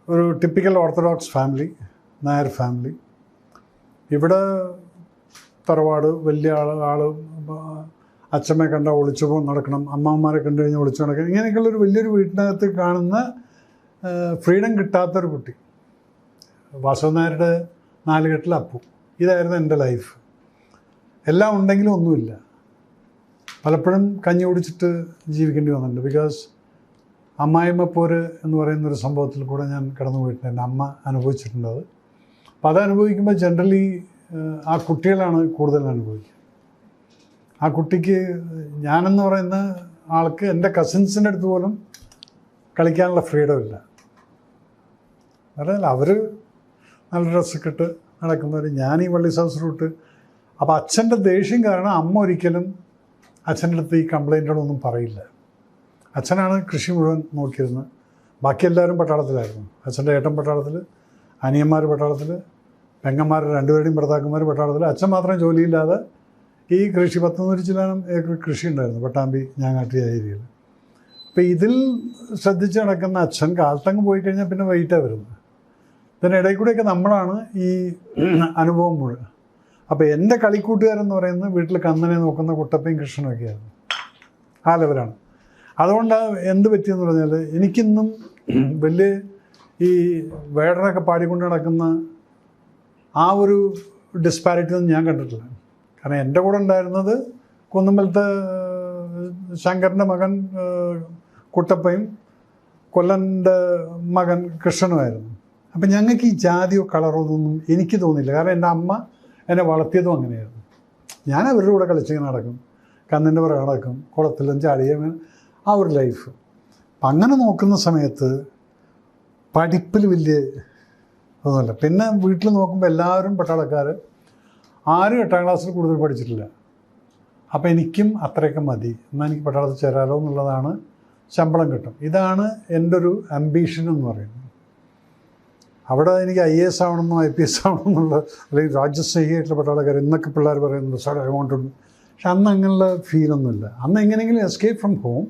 ഒരു typical orthodox family, Nair family. ഇവിടെ തറവാട്, വലിയ ആൾ അച്ഛമ്മയെ കണ്ടാൽ ഒളിച്ചു നടക്കണം, അമ്മമാരെ കണ്ടു കഴിഞ്ഞാൽ ഒളിച്ചു നടക്കണം, ഇങ്ങനെയൊക്കെയുള്ളൊരു വലിയൊരു വീട്ടിനകത്ത് കാണുന്ന ഫ്രീഡം കിട്ടാത്തൊരു കുട്ടി. വാസവൻ നായരുടെ നാലുകെട്ടിൽ അപ്പു. ഇതായിരുന്നു എൻ്റെ ലൈഫ്. എല്ലാം ഉണ്ടെങ്കിലും ഒന്നുമില്ല. പലപ്പോഴും കഞ്ഞി കുടിച്ചിട്ട് ജീവിക്കേണ്ടി വന്നിട്ടുണ്ട്. ബിക്കോസ് അമ്മായിമ്മ പോര് എന്ന് പറയുന്നൊരു സംഭവത്തിൽ കൂടെ ഞാൻ കടന്നു പോയിട്ടുണ്ട്. എൻ്റെ അമ്മ അനുഭവിച്ചിട്ടുണ്ടത്. അപ്പം അത് അനുഭവിക്കുമ്പോൾ ജനറലി ആ കുട്ടികളാണ് കൂടുതൽ അനുഭവിക്കുക. ആ കുട്ടിക്ക്, ഞാനെന്ന് പറയുന്ന ആൾക്ക് എൻ്റെ കസിൻസിൻ്റെ അടുത്ത് പോലും കളിക്കാനുള്ള ഫ്രീഡം ഇല്ല. അതല്ല, അവർ നല്ല ഡ്രസ്സൊക്കെ ഇട്ട് നടക്കുന്നവർ, ഞാൻ ഈ വള്ളി സൗസ് റൂട്ട്. അപ്പോൾ അച്ഛൻ്റെ ദേഷ്യം കാരണം അമ്മ ഒരിക്കലും അച്ഛൻ്റെ അടുത്ത് ഈ കംപ്ലൈൻറ്റുകളൊന്നും പറയില്ല. അച്ഛനാണ് കൃഷി മുഴുവൻ നോക്കിയിരുന്നത്. ബാക്കി എല്ലാവരും പട്ടാളത്തിലായിരുന്നു. അച്ഛൻ്റെ ഏട്ടൻ പട്ടാളത്തിൽ, അനിയന്മാർ പട്ടാളത്തിൽ, പെങ്ങന്മാർ രണ്ടുപേരുടെയും ഭർത്താക്കന്മാർ പട്ടാളത്തിൽ. അച്ഛൻ മാത്രം ജോലിയില്ലാതെ ഈ കൃഷി 100 ചില്ലാനം ഏക്കർ കൃഷി ഉണ്ടായിരുന്നു പട്ടാമ്പി ഞാങ്ങാട്ടി ഏരിയയിൽ. അപ്പോൾ ഇതിൽ ശ്രദ്ധിച്ച് നടക്കുന്ന അച്ഛൻ കാലത്തങ്ങ് പോയി കഴിഞ്ഞാൽ പിന്നെ വൈകിട്ടാണ് വരുന്നത്. ഇതിനിടയിൽ കൂടെയൊക്കെ നമ്മളാണ് ഈ അനുഭവം മുഴുവൻ. അപ്പോൾ എൻ്റെ കളിക്കൂട്ടുകാരെന്ന് പറയുന്നത് വീട്ടിൽ കന്നനെ നോക്കുന്ന കുട്ടപ്പയും കൃഷ്ണനൊക്കെ ആയിരുന്നു. ആ ലെവലാണ്. അതുകൊണ്ട് എന്ത് പറ്റിയെന്ന് പറഞ്ഞാൽ എനിക്കിന്നും വലിയ ഈ വേടനൊക്കെ പാടിക്കൊണ്ട് നടക്കുന്ന ആ ഒരു ഡിസ്പാരിറ്റി ഒന്നും ഞാൻ കണ്ടിട്ടില്ല. കാരണം എൻ്റെ കൂടെ ഉണ്ടായിരുന്നത് കുന്നമ്പലത്തെ ശങ്കരൻ്റെ മകൻ കുട്ടപ്പയും കൊല്ലൻ്റെ മകൻ കൃഷ്ണനുമായിരുന്നു. അപ്പം ഞങ്ങൾക്ക് ഈ ജാതിയോ കളറോ ഒന്നും എനിക്ക് തോന്നിയില്ല. കാരണം എൻ്റെ അമ്മ എന്നെ വളർത്തിയതും അങ്ങനെയായിരുന്നു. ഞാൻ അവരുടെ കൂടെ കളിച്ചിങ്ങനെ നടക്കും, കന്നിൻ്റെ പുറകെ നടക്കും, കുളത്തിലും ചാടിയും, ആ ഒരു ലൈഫ്. അപ്പം അങ്ങനെ നോക്കുന്ന സമയത്ത് പഠിപ്പിൽ വലിയ ഒന്നുമില്ല. പിന്നെ വീട്ടിൽ നോക്കുമ്പോൾ എല്ലാവരും പട്ടാളക്കാർ, ആരും 8ാം ക്ലാസ്സിൽ കൂടുതൽ പഠിച്ചിട്ടില്ല. അപ്പോൾ എനിക്കും അത്രയൊക്കെ മതി, എന്നാൽ എനിക്ക് പട്ടാളത്തിൽ ചേരാലോ എന്നുള്ളതാണ്. ശമ്പളം കിട്ടും. ഇതാണ് എൻ്റെ ഒരു അംബീഷൻ എന്ന് പറയുന്നത്. അവിടെ എനിക്ക് IAS ആവണമെന്നോ IPS ആവണമെന്നുള്ള, അല്ലെങ്കിൽ രാജ്യസ്നേഹിയായിട്ടുള്ള പട്ടാളക്കാർ ഇന്നൊക്കെ പിള്ളേർ പറയുന്നുണ്ട് സാർ ഐ വോണ്ട് ടു. പക്ഷെ അന്ന് അങ്ങനെയുള്ള ഫീലൊന്നുമില്ല. അന്ന് എങ്ങനെയെങ്കിലും escape from home,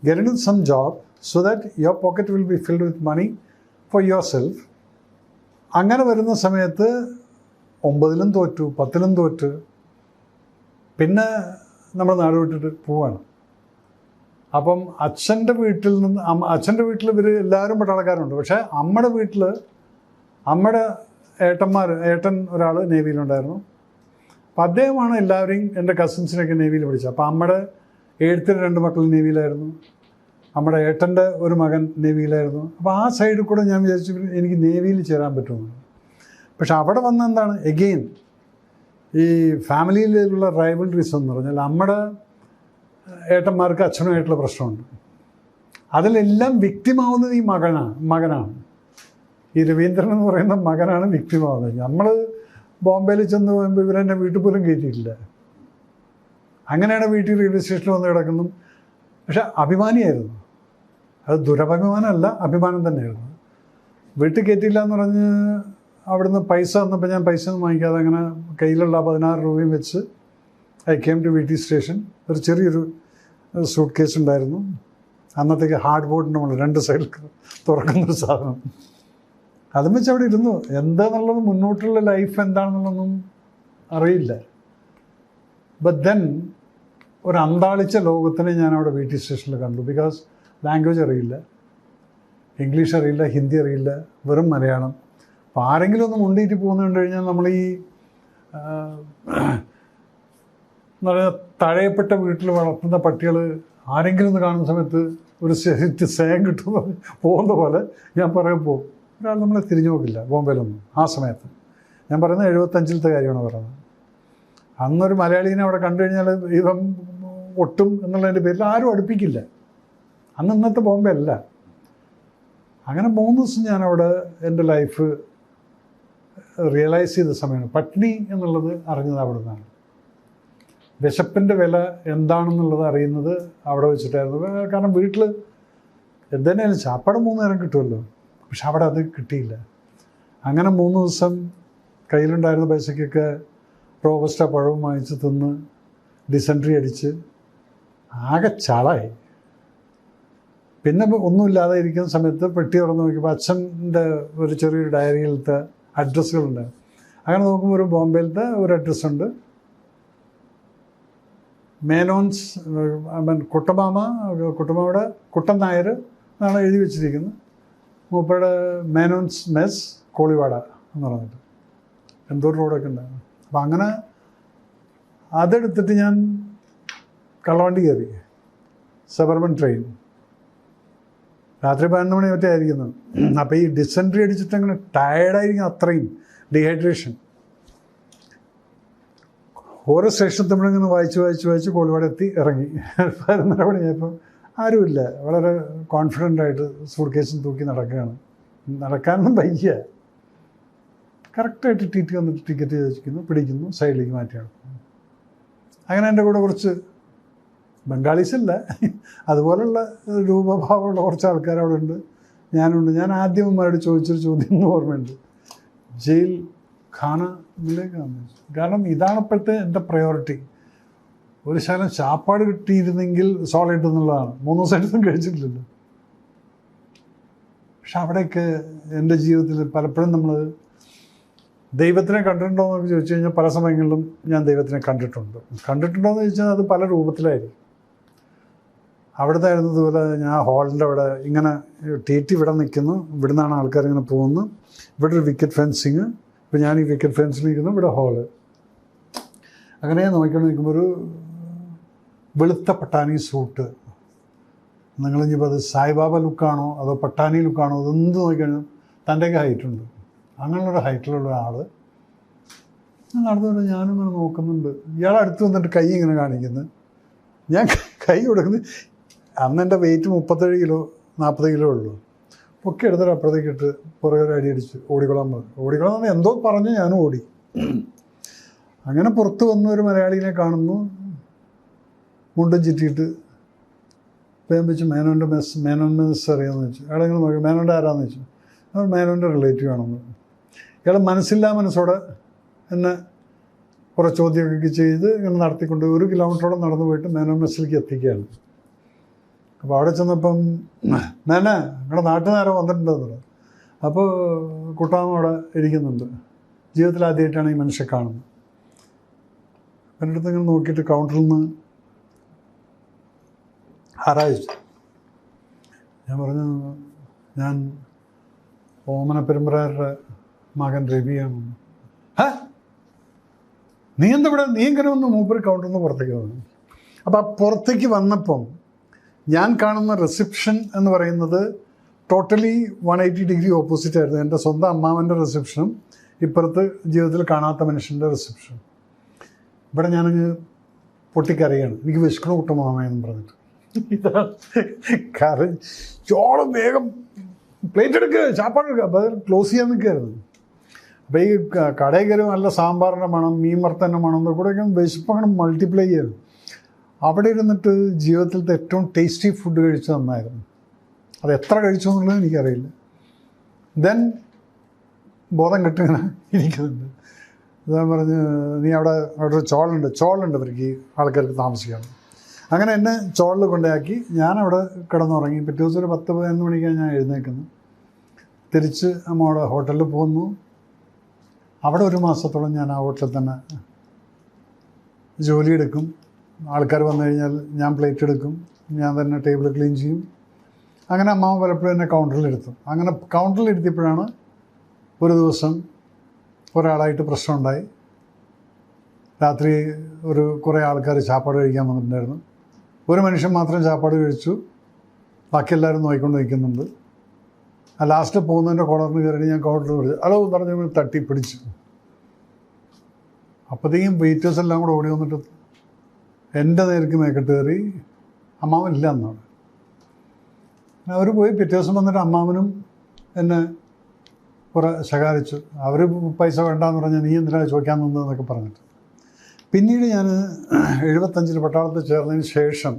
get in some job so that your pocket will be filled with money for your self. അങ്ങനെ വരുന്ന സമയത്ത് 9ലും തോറ്റു, 10ലും തോറ്റ്, പിന്നെ നമ്മൾ നാട് വിട്ടിട്ട് പോവാണ്. അപ്പം അച്ഛൻ്റെ വീട്ടിൽ നിന്ന്, അച്ഛൻ്റെ വീട്ടിൽ ഇവർ എല്ലാവരും പട്ടാളക്കാരുണ്ട്. പക്ഷേ അമ്മയുടെ വീട്ടിൽ അമ്മയുടെ ഏട്ടൻ ഒരാൾ നേവിയിലുണ്ടായിരുന്നു. അപ്പം അദ്ദേഹമാണ് എല്ലാവരെയും, എൻ്റെ കസിൻസിനൊക്കെ നേവിയിൽ പഠിച്ചത്. അപ്പോൾ അമ്മയുടെ എഴുത്തിന് 2 മക്കൾ നേവിയിലായിരുന്നു. നമ്മുടെ ഏട്ടൻ്റെ ഒരു മകൻ നേവിയിലായിരുന്നു. അപ്പോൾ ആ സൈഡിൽ കൂടെ ഞാൻ വിചാരിച്ചു എനിക്ക് നേവിയിൽ ചേരാൻ പറ്റുമെന്ന്. പക്ഷെ അവിടെ വന്ന എന്താണ്, എഗെയിൻ ഈ ഫാമിലിയിലുള്ള റൈവൽറീസ് എന്ന് പറഞ്ഞാൽ നമ്മുടെ ഏട്ടന്മാർക്ക് അച്ഛനുമായിട്ടുള്ള പ്രശ്നമുണ്ട്. അതിലെല്ലാം വിക്റ്റിമാവുന്നത് ഈ മകനാണ്. ഈ രവീന്ദ്രൻ എന്ന് പറയുന്ന മകനാണ് വിക്റ്റിമാവുന്നത്. നമ്മൾ ബോംബെയിൽ ചെന്ന് പോകുമ്പോൾ ഇവരെന്നെ വീട്ടിൽ പോലും കയറ്റിയിട്ടില്ല. അങ്ങനെയാണ് വീട്ടിൽ റെയിൽവേ സ്റ്റേഷനിൽ വന്ന് കിടക്കുന്നു. പക്ഷെ അഭിമാനിയായിരുന്നു. അത് ദുരഭിമാനമല്ല, അഭിമാനം തന്നെയായിരുന്നു. വീട്ടിൽ കയറ്റിയില്ല എന്ന് പറഞ്ഞ് അവിടുന്ന് പൈസ തന്നപ്പോൾ ഞാൻ പൈസ ഒന്നും വാങ്ങിക്കാതെ അങ്ങനെ കയ്യിലുള്ള 16 രൂപയും വെച്ച് I came to VT station. ഒരു ചെറിയൊരു സൂട്ട് കേസ് ഉണ്ടായിരുന്നു. അന്നത്തേക്ക് ഹാർഡ് ബോർഡിൻ്റെ മുകളിൽ 2 സൈഡിൽ തുറക്കുന്നൊരു സാധനം. അതും വെച്ച് അവിടെ ഇരുന്നു. എന്താണെന്നുള്ളത്, മുന്നോട്ടുള്ള ലൈഫ് എന്താണെന്നുള്ളതൊന്നും അറിയില്ല. ബട്ട് ദെൻ ഒരു അന്താളിച്ച ലോകത്തിനെ ഞാൻ അവിടെ VT സ്റ്റേഷനിൽ കണ്ടു. ബിക്കോസ് ലാംഗ്വേജ് അറിയില്ല, ഇംഗ്ലീഷ് അറിയില്ല, ഹിന്ദി അറിയില്ല, വെറും മലയാളം. അപ്പോൾ ആരെങ്കിലും ഒന്ന് മുണ്ടിയിട്ട് പോകുന്ന കണ്ടു കഴിഞ്ഞാൽ നമ്മൾ ഈ തഴയപ്പെട്ട വീട്ടിൽ വളർത്തുന്ന പട്ടികൾ ആരെങ്കിലും ഒന്ന് കാണുന്ന സമയത്ത് ഒരു സ്നേഹം കിട്ടുന്ന പോകുന്ന പോലെ ഞാൻ പറയുമ്പോൾ ഒരാൾ നമ്മളെ തിരിഞ്ഞു നോക്കില്ല ബോംബെയിലൊന്നും. ആ സമയത്ത് ഞാൻ പറയുന്നത് 75-ലത്തെ കാര്യമാണ് പറയുന്നത്. അന്നൊരു മലയാളീനെ അവിടെ കണ്ടു കഴിഞ്ഞാൽ ഇവൻ ഒട്ടും എന്നുള്ളതിൻ്റെ പേരിൽ ആരും അടുപ്പിക്കില്ല. അന്ന് ഇന്നത്തെ ബോംബെ അല്ല. അങ്ങനെ 3 ദിവസം ഞാനവിടെ എൻ്റെ ലൈഫ് റിയലൈസ് ചെയ്ത സമയമാണ്. പട്ടിണി എന്നുള്ളത് അറിഞ്ഞത് അവിടെ നിന്നാണ്. വിശപ്പിൻ്റെ വില എന്താണെന്നുള്ളത് അറിയുന്നത് അവിടെ വെച്ചിട്ടായിരുന്നു. കാരണം വീട്ടിൽ എന്തെങ്കിലും ചാപ്പാട് 3 നേരം കിട്ടുമല്ലോ, പക്ഷെ അവിടെ അത് കിട്ടിയില്ല. അങ്ങനെ 3 ദിവസം കയ്യിലുണ്ടായിരുന്ന പൈസയ്ക്കൊക്കെ റോബസ്റ്റ പഴവും വാങ്ങിച്ച് തിന്ന് ഡിസെൻട്രി അടിച്ച് ആകെ ചളായി. പിന്നെ ഒന്നുമില്ലാതെ ഇരിക്കുന്ന സമയത്ത് പെട്ടി തുറന്ന് നോക്കിയപ്പോൾ അച്ഛൻ്റെ ഒരു ചെറിയൊരു ഡയറിയിലത്തെ അഡ്രസ്സുകളുണ്ട്. അങ്ങനെ നോക്കുമ്പോൾ ഒരു ബോംബെയിലത്തെ ഒരു അഡ്രസ്സുണ്ട്. മേനോൻസ് കുട്ടമ്മയുടെ കുട്ടൻ നായർ എന്നാണ് എഴുതി വെച്ചിരിക്കുന്നത്. മൂപ്പയുടെ മേനോൻസ് മെസ് കോളിവാട എന്ന് പറഞ്ഞിട്ട് എന്തോ റോഡൊക്കെ ഉണ്ടായിരുന്നു. അപ്പം അങ്ങനെ അതെടുത്തിട്ട് ഞാൻ കള്ളവണ്ടി കയറി, സബർബൻ ട്രെയിൻ. രാത്രി 11 മണി മറ്റേ ആയിരിക്കുന്നു. അപ്പോൾ ഈ ഡിസെൻട്രി അടിച്ചിട്ട് അങ്ങനെ ടയർഡായിരിക്കും, അത്രയും ഡീഹൈഡ്രേഷൻ. ഓരോ സ്റ്റേഷൻ തമ്മിലിങ്ങനെ വായിച്ച് കോളിവാട് എത്തി ഇറങ്ങി. 11:30 മണിയായപ്പോൾ ആരുമില്ല. വളരെ കോൺഫിഡൻ്റായിട്ട് സൂട്ട് കേസും തൂക്കി നടക്കുകയാണ്. നടക്കാനൊന്നും വയ്യ. കറക്റ്റായിട്ട് ടി ടി വന്നിട്ട് ടിക്കറ്റ് ചോദിക്കുന്നു, പിടിക്കുന്നു, സൈഡിലേക്ക് മാറ്റി നടക്കുന്നു. അങ്ങനെ എൻ്റെ കൂടെ കുറച്ച് ബംഗാളീസല്ല, അതുപോലുള്ള രൂപഭാവമുള്ള കുറച്ച് ആൾക്കാർ അവിടെ ഉണ്ട്, ഞാനുണ്ട്. ഞാൻ ആദ്യം അമ്മമാരോട് ചോദിച്ചൊരു ചോദ്യം എന്ന് ഓർമ്മയുണ്ട്, ജയിൽ ഖാന മിലേക്കാന്ന് ചോദിച്ചു. കാരണം ഇതാണ് ഇപ്പോഴത്തെ എൻ്റെ പ്രയോറിറ്റി. ഒരു ശകലം ചാപ്പാട് കിട്ടിയിരുന്നെങ്കിൽ സോളിഡ് എന്നുള്ളതാണ്. 3 ദിവസമായിട്ടൊന്നും കഴിച്ചിട്ടില്ലല്ലോ. പക്ഷെ അവിടെയൊക്കെ എൻ്റെ ജീവിതത്തിൽ പലപ്പോഴും നമ്മൾ ദൈവത്തിനെ കണ്ടിട്ടുണ്ടോ എന്നൊക്കെ ചോദിച്ചു കഴിഞ്ഞാൽ പല സമയങ്ങളിലും ഞാൻ ദൈവത്തിനെ കണ്ടിട്ടുണ്ടോ എന്ന് ചോദിച്ചാൽ അത് പല രൂപത്തിലായിരിക്കും. അവിടുത്തെ ആയിരുന്നതുപോലെ ഞാൻ ഹാളിൻ്റെ അവിടെ ഇങ്ങനെ ടി ഇവിടെ നിൽക്കുന്നു, ഇവിടെ നിന്നാണ് ആൾക്കാർ ഇങ്ങനെ പോകുന്നു, ഇവിടെ ഒരു വിക്കറ്റ് ഫെൻസിങ്, ഇപ്പോൾ ഞാൻ ഈ വിക്കറ്റ് ഫെൻസിലിരിക്കുന്നു, ഇവിടെ ഹാള്. അങ്ങനെ നോക്കിക്കൊണ്ട് നിൽക്കുമ്പോൾ ഒരു വെളുത്ത പട്ടാണി സൂട്ട്. നിങ്ങളിപ്പോൾ അത് സായിബാബ ലുക്കാണോ അതോ പട്ടാണി ലുക്കാണോ അതെന്ത് നോക്കിക്കഴിഞ്ഞാൽ തൻ്റെയൊക്കെ ഹൈറ്റുണ്ട്. അങ്ങനെയുള്ളൊരു ഹൈറ്റിലുള്ള ആൾ നടന്നുകൊണ്ട് ഞാനും ഇങ്ങനെ നോക്കുന്നുണ്ട്. ഇയാൾ അടുത്ത് വന്നിട്ട് കൈ ഇങ്ങനെ കാണിക്കുന്നു. ഞാൻ കൈ കൊടുക്കുന്നത്, അന്ന് എൻ്റെ വെയിറ്റ് 37 കിലോ 40 കിലോ ഉള്ളൂ. പൊക്കി എടുത്തിട്ട് അപ്പുറത്തേക്ക് ഇട്ട് പുറകെ ഒരു അടി അടിച്ച് ഓടിക്കൊള്ളാൻ പറഞ്ഞു. ഓടിക്കൊള്ളാൻ എന്തോ പറഞ്ഞ് ഞാനും ഓടി. അങ്ങനെ പുറത്ത് വന്ന ഒരു മലയാളീനെ കാണുന്നു, മുണ്ടും ചുറ്റിയിട്ട്. ഇപ്പം ഞാൻ വെച്ചു മേനോൻ്റെ മെസ്സ് അറിയാമെന്ന് വെച്ചു. അയാളെ ഇങ്ങനെ നോക്കി, മേനോൻ്റെ ആരാന്ന് വെച്ചു. അത് മേനോൻ്റെ റിലേറ്റീവ് ആണെന്ന്. ഇയാൾ മനസ്സോടെ എന്നെ കുറേ ചോദ്യമൊക്കെ ചെയ്ത് ഇങ്ങനെ നടത്തിക്കൊണ്ട് 1 കിലോമീറ്ററോളം നടന്നു പോയിട്ട് മേനോൻ മെസ്സിലേക്ക് എത്തിക്കുകയാണ്. അപ്പോൾ അവിടെ ചെന്നപ്പം മേനെ നിങ്ങളുടെ നാട്ടിൽ നേരം വന്നിട്ടുണ്ടെന്ന് പറഞ്ഞു. അപ്പോൾ കുട്ടാമ്മ അവിടെ ഇരിക്കുന്നുണ്ട്. ജീവിതത്തിൽ ആദ്യമായിട്ടാണ് ഈ മനുഷ്യനെ കാണുന്നത്. എൻ്റെ അടുത്ത് ഇങ്ങനെ നോക്കിയിട്ട് കൗണ്ടറിൽ നിന്ന് ആരായിച്ചു. ഞാൻ പറഞ്ഞു, ഞാൻ ഓമന പെരുമ്പറാരുടെ മകൻ രവിയാണ്. നീ എന്താ ഇവിടെ, നീ ഇങ്ങനെ ഒന്ന് മൂപ്പര് കൗണ്ടറിൽ നിന്ന് പുറത്തേക്ക് വന്നു. അപ്പോൾ ആ പുറത്തേക്ക് വന്നപ്പം ഞാൻ കാണുന്ന റിസപ്ഷൻ എന്ന് പറയുന്നത് ടോട്ടലി 180 ഡിഗ്രി ഓപ്പോസിറ്റ് ആയിരുന്നു. എൻ്റെ സ്വന്തം അമ്മാവൻ്റെ റിസപ്ഷനും ഇപ്പുറത്ത് ജീവിതത്തിൽ കാണാത്ത മനുഷ്യൻ്റെ റിസപ്ഷൻ. ഇവിടെ ഞാനങ്ങ് പൊട്ടിക്കറിയാണ്, എനിക്ക് വിശക്കണ കുട്ടമാമയെന്ന് പറഞ്ഞിട്ട്. ഇതാണ് കറി ചോളം വേഗം പ്ലേറ്റ് എടുക്കുക, ചാപ്പാട് എടുക്കുക. അപ്പോൾ അത് ക്ലോസ് ചെയ്യാൻ നിൽക്കുകയായിരുന്നു. അപ്പോൾ ഈ കടയിൽ കയറി നല്ല സാമ്പാറിൻ്റെ മണം, മീൻ വറുത്തൻ്റെ മണം എന്നൊക്കെ കൂടെയൊക്കെ വിശപ്പങ്ങനെ മൾട്ടിപ്ലൈ ചെയ്തു. അവിടെ ഇരുന്നിട്ട് ജീവിതത്തിലത്തെ ഏറ്റവും ടേസ്റ്റി ഫുഡ് കഴിച്ച് നന്നായിരുന്നു. അത് എത്ര കഴിച്ചു എന്നുള്ളത് എനിക്കറിയില്ല. ദെൻ ബോധം കെട്ടിങ്ങനെ ഇരിക്കുന്നുണ്ട്. ഞാൻ പറഞ്ഞ്, നീ അവിടെ ഒരു ചോളുണ്ട് അവർക്ക് ആൾക്കാർക്ക് താമസിക്കണം. അങ്ങനെ എന്നെ ചോളിൽ കൊണ്ടാക്കി ഞാനവിടെ കിടന്നുറങ്ങി. പിറ്റേ ദിവസം ഒരു 10-11 മണിക്കാണ് ഞാൻ എഴുന്നേൽക്കുന്നത്. തിരിച്ച് അമ്മയുടെ ഹോട്ടലിൽ പോകുന്നു. അവിടെ 1 മാസത്തോളം ഞാൻ ആ ഹോട്ടലിൽ തന്നെ ജോലിയെടുക്കും. ആൾക്കാർ വന്നു കഴിഞ്ഞാൽ ഞാൻ പ്ലേറ്റ് എടുക്കും, ഞാൻ തന്നെ ടേബിൾ ക്ലീൻ ചെയ്യും. അങ്ങനെ അമ്മാവൻ പലപ്പോഴും എന്നെ കൗണ്ടറിലിരുത്തും. അങ്ങനെ കൗണ്ടറിലിരുത്തിയപ്പോഴാണ് ഒരു ദിവസം ഒരാളായിട്ട് പ്രശ്നമുണ്ടായി. രാത്രി കുറേ ആൾക്കാർ ചാപ്പാട് കഴിക്കാൻ വന്നിട്ടുണ്ടായിരുന്നു. ഒരു മനുഷ്യൻ മാത്രം ചാപ്പാട് കഴിച്ചു, ബാക്കി എല്ലാവരും നോക്കിക്കൊണ്ട് നിൽക്കുന്നുണ്ട്. ആ ലാസ്റ്റ് പോകുന്നതിൻ്റെ കോർണറിന് കയറി ഞാൻ കൗണ്ടറിൽ വിളിച്ചു, ഹലോ പറഞ്ഞ തട്ടി പിടിച്ചു. അപ്പോഴത്തേക്കും വെയിറ്റേഴ്സ് എല്ലാം കൂടെ ഓടി വന്നിട്ട് എൻ്റെ നേർക്ക് മേക്കെട്ട് കയറി. അമ്മാവൻ ഇല്ല എന്നാണ്. അവർ പോയി. പിറ്റേ ദിവസം വന്നിട്ട് അമ്മാവനും എന്നെ കുറേ ശകാരിച്ചു. അവർ പൈസ വേണ്ടാന്ന് പറഞ്ഞാൽ നീ എന്തിനാണ് ചോദിക്കാൻ നിന്നതെന്നൊക്കെ പറഞ്ഞിട്ട്. പിന്നീട് ഞാൻ 75-ൽ പട്ടാളത്തിൽ ചേർന്നതിന് ശേഷം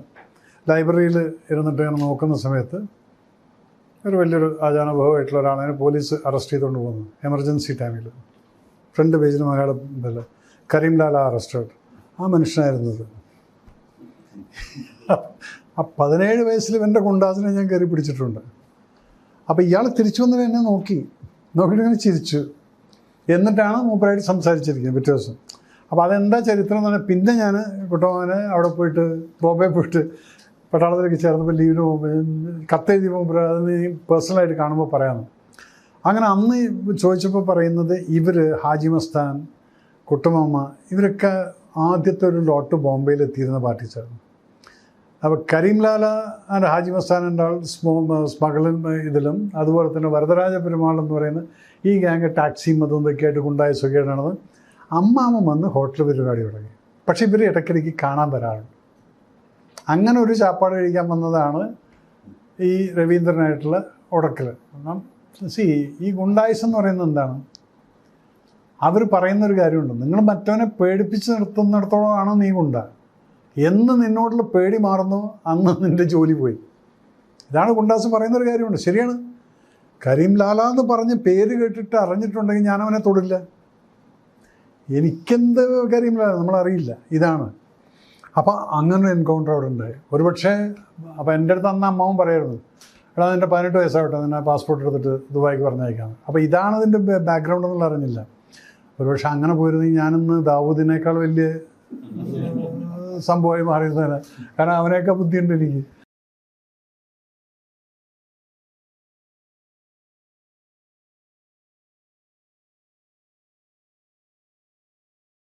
ലൈബ്രറിയിൽ ഇരുന്നിട്ട് ഇങ്ങനെ നോക്കുന്ന സമയത്ത് ഒരു വലിയൊരു ആചാനുഭവമായിട്ടുള്ള ഒരാളെ പോലീസ് അറസ്റ്റ് ചെയ്തുകൊണ്ട് പോകുന്നു. എമർജൻസി ടൈമിൽ ഫ്രണ്ട് പേജിൽ മലയാളം ഇതല്ല, കരീംലാല അറസ്റ്റഡ്. ആ മനുഷ്യനായിരുന്നത്. ആ 17 വയസ്സിൽ ഇവൻ്റെ ഗുണ്ടാസിനെ ഞാൻ കയറി പിടിച്ചിട്ടുണ്ട്. അപ്പോൾ ഇയാൾ തിരിച്ചു വന്നിട്ട് എന്നെ നോക്കിയിട്ട് ഇങ്ങനെ ചിരിച്ചു. എന്നിട്ടാണ് മൂപ്പരായിട്ട് സംസാരിച്ചിരിക്കുന്നത് പിറ്റേ ദിവസം. അപ്പോൾ അതെന്താ ചരിത്രം എന്ന് പറഞ്ഞാൽ, പിന്നെ ഞാൻ കുട്ടമ്മനെ അവിടെ പോയിട്ട് ബോംബെ പോയിട്ട് പട്ടാളത്തിലേക്ക് ചേർന്നപ്പോൾ ലീവിന് പോകുമ്പോൾ കത്തെഴുതി പോകുമ്പോൾ അത് നീ പേഴ്സണലായിട്ട് കാണുമ്പോൾ പറയാമെന്ന്. അങ്ങനെ അന്ന് ചോദിച്ചപ്പോൾ പറയുന്നത് ഇവർ ഹാജി മസ്താൻ, കുട്ടമ്മ ഇവരൊക്കെ ആദ്യത്തെ ഒരു ലോട്ട് ബോംബെയിൽ എത്തിയിരുന്ന പാർട്ടീസായിരുന്നു. അപ്പോൾ കരീംലാല ആൻഡ് ഹാജി മസ്താൻ എൻ്റെ ആൾ സ്മഗ്ലിംഗ് ഇതിലും, അതുപോലെ തന്നെ വരദരാജ പെരുമാൾ എന്ന് പറയുന്ന ഈ ഗ്യാങ് ടാക്സിയും അതും ഇതൊക്കെ ആയിട്ട് കൊണ്ടായ സുഖേടാണെന്ന്. അമ്മാമ്മ വന്ന് ഹോട്ടൽ പരിപാടി തുടങ്ങി. പക്ഷേ ഇവർ ഇടയ്ക്കിടയ്ക്ക് കാണാൻ വരാറുണ്ട്. അങ്ങനെ ഒരു ചാപ്പാട് കഴിക്കാൻ വന്നതാണ് ഈ രവീന്ദ്രനായിട്ടുള്ള ഉടക്കൽ. ഈ ഗുണ്ടായിസം എന്ന് പറയുന്നത് എന്താണ്? അവർ പറയുന്നൊരു കാര്യമുണ്ട്, നിങ്ങൾ മറ്റവനെ പേടിപ്പിച്ച് നിർത്തുന്നിടത്തോളമാണ് നീ ഗുണ്ട. എന്ന് നിന്നോടുള്ള പേടി മാറുന്നു അന്ന് നിൻ്റെ ജോലി പോയി. ഇതാണ് ഗുണ്ടാസ് പറയുന്നൊരു കാര്യമുണ്ട്. ശരിയാണ്. കരീംലാല എന്ന് പറഞ്ഞ് പേര് കേട്ടിട്ട് അറിഞ്ഞിട്ടുണ്ടെങ്കിൽ ഞാൻ അവനെ തൊടില്ല. എനിക്കെന്ത് കരീംലാല നമ്മളറിയില്ല. ഇതാണ്. അപ്പോൾ അങ്ങനെ എൻകൗണ്ടർ അവിടെ ഉണ്ടായി. ഒരുപക്ഷെ അപ്പോൾ എൻ്റെ അടുത്ത് അന്ന് അമ്മാവൻ പറയായിരുന്നു, എടാ നിൻ്റെ 18 വയസ്സാവട്ടെ, നിന്നെ പാസ്പോർട്ട് എടുത്തിട്ട് ദുബായിക്ക് പറഞ്ഞയക്കാം. അപ്പോൾ ഇതാണ് അതിൻ്റെ ബാക്ക്ഗ്രൗണ്ട് എന്നുള്ള അറിഞ്ഞില്ല. ഒരുപക്ഷെ അങ്ങനെ പോയിരുന്നെങ്കിൽ ഞാനിന്ന് ദാവൂദിനേക്കാൾ വലിയ സംഭവമായി മാറിയിരുന്നേനെ. കാരണം അവനെയൊക്കെ ബുദ്ധിയുണ്ട് എനിക്ക്.